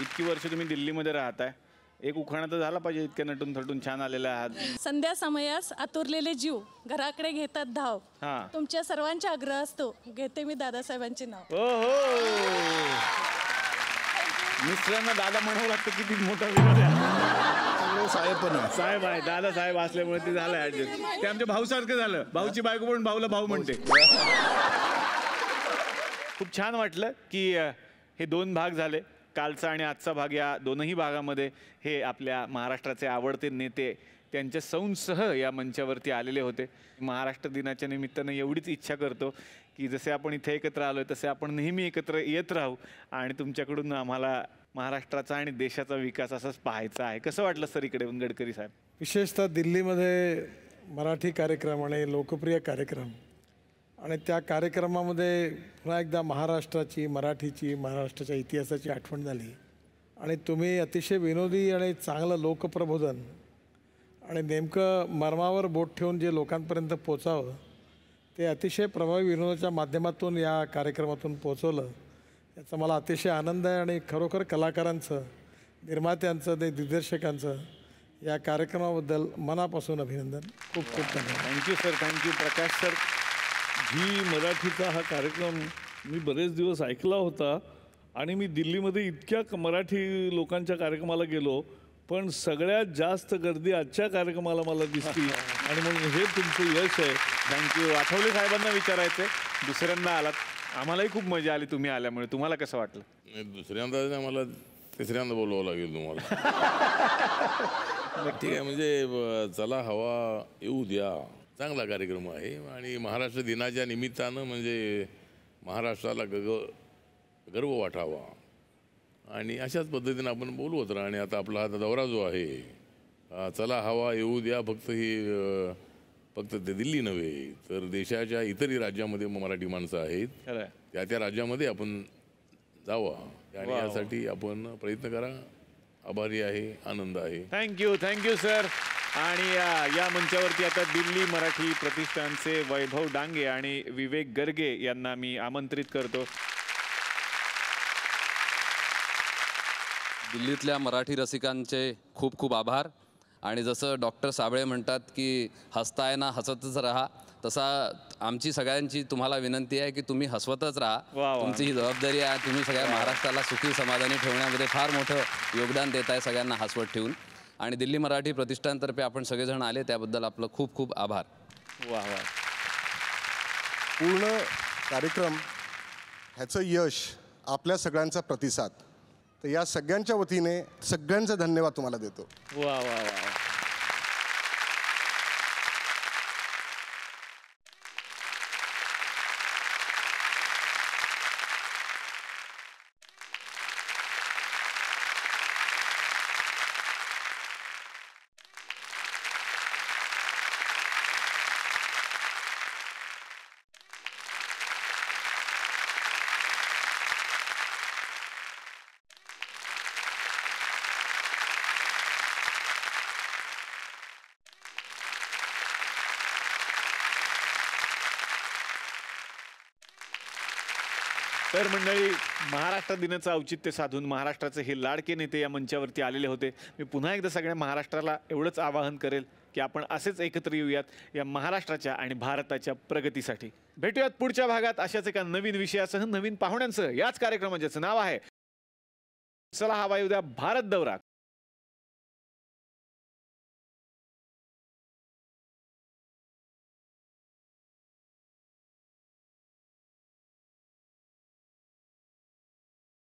इतकी वर्ष तुम्ही दिल्लीमध्ये राहताय. एक उखाणा तर झाला पाहिजे. इतक्या नटून थटून छान आलेल्या आहात. संध्या समयास आतुरलेले जीव घराकडे घेतात धाव. तुमच्या सर्वांचा आग्रह असतो घेते मी दादासाहेबांचे नाव. मिस्टरांना दादा म्हणावं लागतं. किती मोठा विरोध आहे. साहेब पण साहेब आहे. दादा साहेब असल्यामुळे ते झालं ऍडजस्ट. ते आमच्या भाऊ सारखं झालं. भाऊची बायको पण भाऊला भाऊ म्हणते. खूप छान वाटलं की हे 2 भाग झाले. कालचा आणि आजचा भाग. या दोनही भागामध्ये हे आपल्या महाराष्ट्राचे आवडते नेते त्यांच्या सौंसह या मंचावरती आलेले होते. महाराष्ट्र दिनाच्या निमित्तानं एवढीच इच्छा करतो की जसे आपण इथे एकत्र आलोय तसे आपण नेहमी एकत्र येत राहू आणि तुमच्याकडून आम्हाला महाराष्ट्राचा आणि देशाचा विकास असाच पाहायचा आहे. कसं वाटलं सर इकडे गडकरी साहेब. विशेषतः दिल्लीमध्ये मराठी कार्यक्रम आणि लोकप्रिय कार्यक्रम आणि त्या कार्यक्रमामध्ये पुन्हा एकदा महाराष्ट्राची, मराठीची, महाराष्ट्राच्या इतिहासाची आठवण झाली. आणि तुम्ही अतिशय विनोदी आणि चांगलं लोकप्रबोधन आणि नेमकं मर्मावर बोट ठेवून जे लोकांपर्यंत पोचावं ते अतिशय प्रभावी विनोदाच्या माध्यमातून या कार्यक्रमातून पोचवलं. याचा मला अतिशय आनंद आहे. आणि खरोखर कलाकारांचं, निर्मात्यांचं, ते दिग्दर्शकांचं या कार्यक्रमाबद्दल मनापासून अभिनंदन. खूप खूप धन्यवाद. Thank you sir. थँक्यू प्रकाश सर. झी मराठीचा हा कार्यक्रम मी बरेच दिवस ऐकला होता आणि मी दिल्लीमध्ये इतक्या मराठी लोकांच्या कार्यक्रमाला गेलो पण सगळ्यात जास्त गर्दी आजच्या कार्यक्रमाला मला दिसली आणि म्हणून हे तुमचं यश आहे. थँक्यू. आठवले साहेबांना विचारायचं दुसऱ्यांदा आलात. आम्हालाही खूप मजा आली तुम्ही आल्यामुळे. तुम्हाला कसं वाटलं. दुसऱ्यांदा मला तिसऱ्यांदा बोलावं लागेल तुम्हाला. ठीक आहे, म्हणजे चला हवा येऊ द्या चांगला कार्यक्रम आहे आणि महाराष्ट्र दिनाच्या निमित्तानं म्हणजे महाराष्ट्राला गर्व वाटावा आणि अशाच पद्धतीनं आपण बोलवत राहा. आणि आता आपला हा दौरा जो आहे चला हवा येऊ द्या फक्त ते दिल्ली नव्हे तर देशाच्या इतरही राज्यामध्ये मराठी माणसं आहेत, त्या राज्यामध्ये आपण जावा आणि यासाठी आपण प्रयत्न करा. आभारी आहे, आनंद आहे. Thank you sir. आणि या मंचावरती आता दिल्ली मराठी प्रतिष्ठानचे वैभव डांगे आणि विवेक गर्गे यांना मी आमंत्रित करतो. दिल्लीतल्या मराठी रसिकांचे खूप खूप आभार. आणि जसं डॉक्टर साबळे म्हणतात की हसताय ना हसतच राहा, तसा आमची सगळ्यांची तुम्हाला विनंती आहे की तुम्ही हसवतच राहा. तुमची ही जबाबदारी आहे. तुम्ही सगळ्या महाराष्ट्राला सुखी समाधानी ठेवण्यामध्ये फार मोठं योगदान देत आहे, सगळ्यांना हसवत ठेवून. आणि दिल्ली मराठी प्रतिष्ठानतर्फे आपण सगळेजण आले त्याबद्दल आपलं खूप खूप आभार. पूर्ण कार्यक्रम ह्याचं यश आपल्या सगळ्यांचा प्रतिसाद, तर या सगळ्यांच्या वतीने सगळ्यांचा धन्यवाद तुम्हाला देतो. वा. तर मंडळी, महाराष्ट्र दिनाचं औचित्य साधून महाराष्ट्राचे हे लाडके नेते या मंचावरती आलेले होते. मी पुन्हा एकदा सगळ्या महाराष्ट्राला एवढंच आवाहन करेल की आपण असेच एकत्र येऊयात या महाराष्ट्राच्या आणि भारताच्या प्रगतीसाठी. भेटूयात पुढच्या भागात अशाच एका नवीन विषयासह, नवीन पाहुण्यांसह. याच कार्यक्रमाचं नाव आहे चला हवा येऊ द्या भारत दौरा.